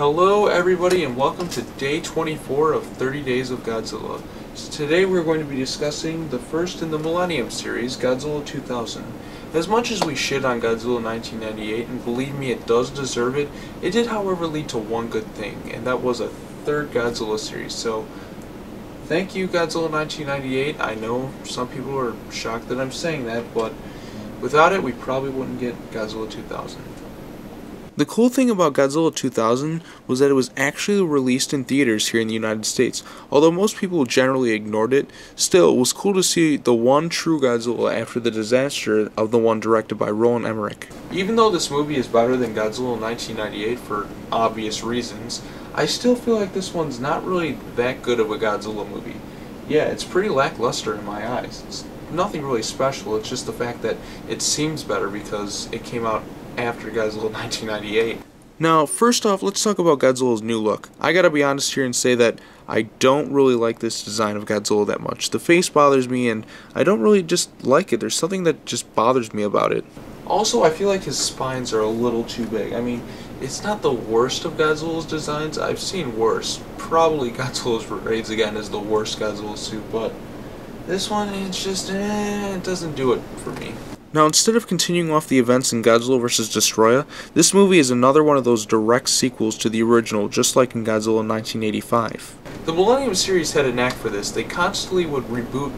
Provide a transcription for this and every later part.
Hello everybody and welcome to day 24 of 30 Days of Godzilla. So today we're going to be discussing the first in the Millennium series, Godzilla 2000. As much as we shit on Godzilla 1998, and believe me it does deserve it, it did however lead to one good thing, and that was a third Godzilla series. So thank you Godzilla 1998. I know some people are shocked that I'm saying that, but without it we probably wouldn't get Godzilla 2000. The cool thing about Godzilla 2000 was that it was actually released in theaters here in the United States. Although most people generally ignored it, still it was cool to see the one true Godzilla after the disaster of the one directed by Roland Emmerich. Even though this movie is better than Godzilla 1998 for obvious reasons, I still feel like this one's not really that good of a Godzilla movie. Yeah, it's pretty lackluster in my eyes. It's nothing really special, it's just the fact that it seems better because it came out after Godzilla 1998. Now, first off, let's talk about Godzilla's new look. I gotta be honest here and say that I don't really like this design of Godzilla that much. The face bothers me and I don't really just like it. There's something that just bothers me about it. Also, I feel like his spines are a little too big. I mean, it's not the worst of Godzilla's designs. I've seen worse. Probably Godzilla's Raids Again is the worst Godzilla suit, but this one, it's just, it doesn't do it for me. Now, instead of continuing off the events in Godzilla vs. Destoroyah, this movie is another one of those direct sequels to the original, just like in Godzilla 1985. The Millennium series had a knack for this. They constantly would reboot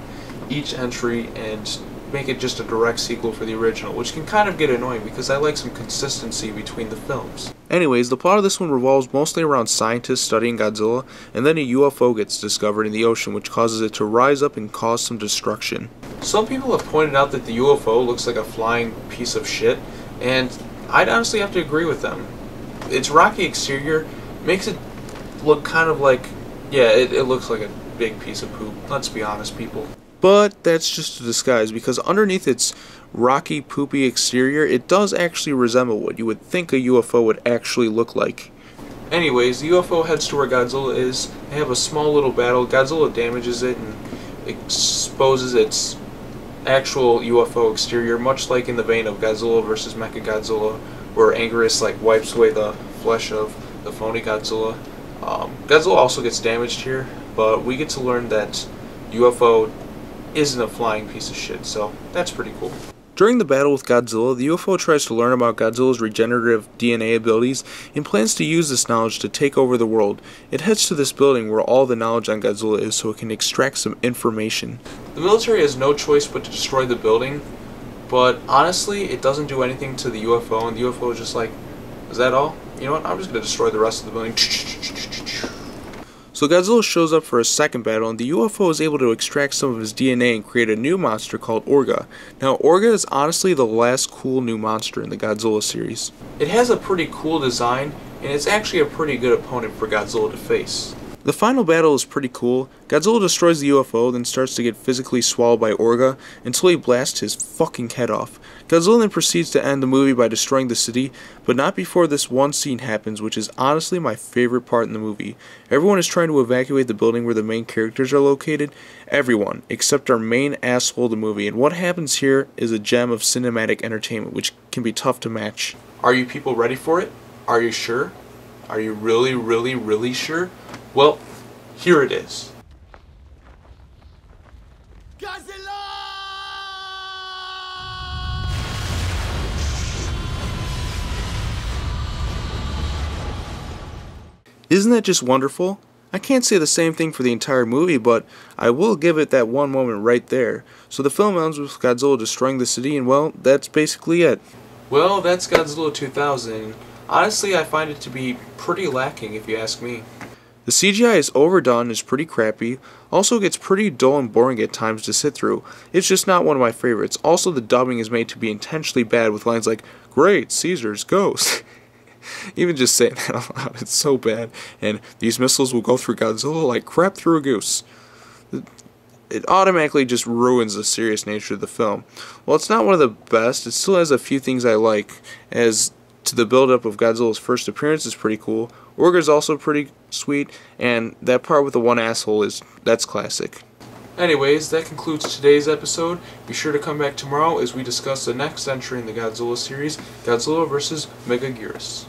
each entry and make it just a direct sequel for the original, which can kind of get annoying because I like some consistency between the films. Anyways, the plot of this one revolves mostly around scientists studying Godzilla, and then a UFO gets discovered in the ocean which causes it to rise up and cause some destruction. Some people have pointed out that the UFO looks like a flying piece of shit, and I'd honestly have to agree with them. Its rocky exterior makes it look kind of like, yeah, it looks like a big piece of poop. Let's be honest, people. But that's just a disguise, because underneath its rocky, poopy exterior, it does actually resemble what you would think a UFO would actually look like. Anyways, the UFO heads to where Godzilla is. They have a small little battle. Godzilla damages it and exposes its actual UFO exterior, much like in the vein of Godzilla vs. Mechagodzilla, where Anguirus wipes away the flesh of the phony Godzilla. Godzilla also gets damaged here, but we get to learn that UFO isn't a flying piece of shit, so that's pretty cool. During the battle with Godzilla, the UFO tries to learn about Godzilla's regenerative DNA abilities and plans to use this knowledge to take over the world. It heads to this building where all the knowledge on Godzilla is so it can extract some information. The military has no choice but to destroy the building, but honestly, it doesn't do anything to the UFO, and the UFO is just like, is that all? You know what, I'm just going to destroy the rest of the building. So Godzilla shows up for a second battle, and the UFO is able to extract some of his DNA and create a new monster called Orga. Now, Orga is honestly the last cool new monster in the Godzilla series. It has a pretty cool design, and it's actually a pretty good opponent for Godzilla to face. The final battle is pretty cool. Godzilla destroys the UFO, then starts to get physically swallowed by Orga until he blasts his fucking head off. Godzilla then proceeds to end the movie by destroying the city, but not before this one scene happens, which is honestly my favorite part in the movie. Everyone is trying to evacuate the building where the main characters are located. Everyone, except our main asshole of the movie. And what happens here is a gem of cinematic entertainment, which can be tough to match. Are you people ready for it? Are you sure? Are you really, really, really sure? Well, here it is. Godzilla! Isn't that just wonderful? I can't say the same thing for the entire movie, but I will give it that one moment right there. So the film ends with Godzilla destroying the city, and well, that's basically it. Well, that's Godzilla 2000. Honestly, I find it to be pretty lacking if you ask me. The CGI is overdone and is pretty crappy, also gets pretty dull and boring at times to sit through. It's just not one of my favorites. Also, the dubbing is made to be intentionally bad with lines like, "Great, Caesar's ghost." Even just saying that out loud, it's so bad. And these missiles will go through Godzilla like crap through a goose. It automatically just ruins the serious nature of the film. While it's not one of the best, it still has a few things I like, as to the build-up of Godzilla's first appearance is pretty cool. Orga is also pretty sweet, and that part with the one asshole that's classic. Anyways, that concludes today's episode. Be sure to come back tomorrow as we discuss the next entry in the Godzilla series, Godzilla vs. Mechagodzilla.